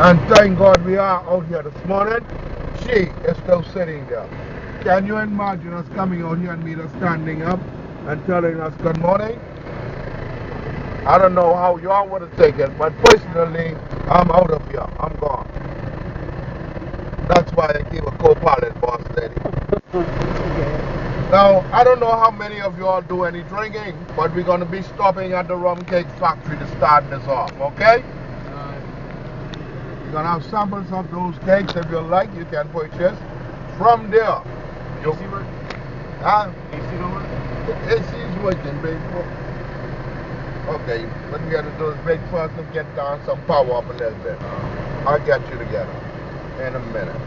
And thank God we are out here this morning. She is still sitting there. Can you imagine us coming out here and me just standing up and telling us good morning? I don't know how you all want to take it, but personally, I'm out of here. I'm gone. That's why I keep a co-pilot, boss lady. Now, I don't know how many of you all do any drinking, but we're going to be stopping at the rum cake factory to start this off, okay? You're going to have samples of those cakes. If you like, you can purchase. From there, you see what? Huh? AC don't work? The AC is working, baby. Okay, let me get to those big first and get down some power up a little bit. I'll get you together in a minute.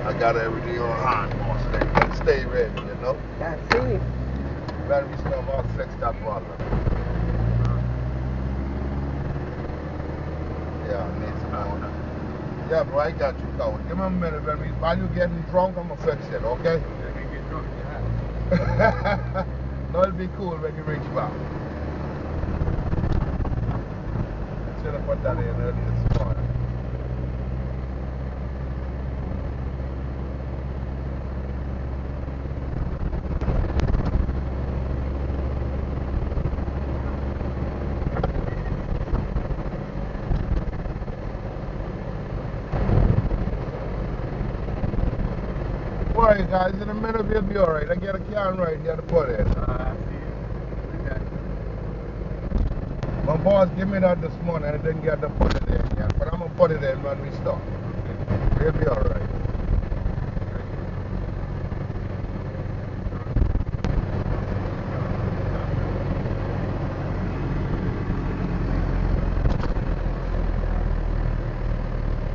I got everything on hand, boss. So you can stay ready, you know? That's it. Let me start off fix that problem. Yeah, I need some more. Yeah, bro, I got you covered. Give me a minute. While you're getting drunk, I'm going to fix it, okay? Let me get drunk, yeah. No, it'll be cool when you reach back. Should have put that in early this morning. Alright guys, in a minute we'll be alright. I get a can right here to put in. I see it. My boss gave me that this morning. I didn't get to put it in yet, but I'm going to put it in when we start. We'll be alright.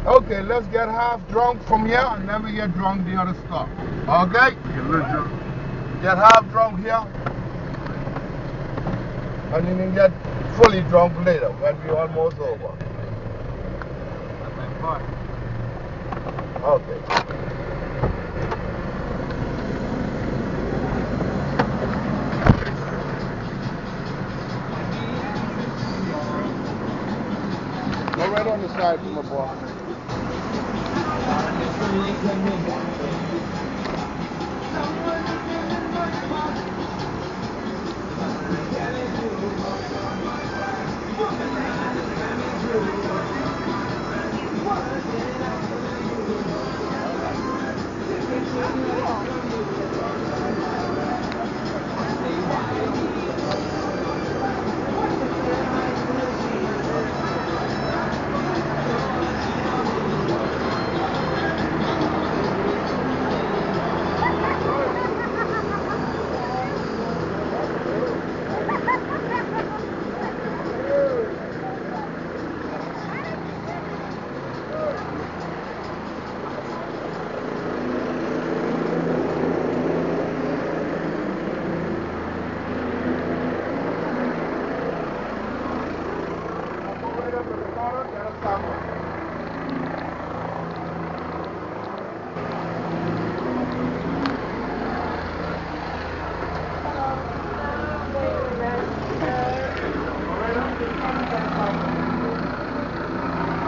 Okay, let's get half drunk from here and then we get drunk the other stuff. Okay? Get a little drunk. Get half drunk here and you can get fully drunk later when we're almost over. That's my part. Okay. Go right on the side from my boss.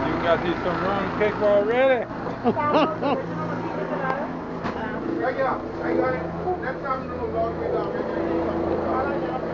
You got these some rum cake already? Yeah, I got it. Next time, Lord, we got it.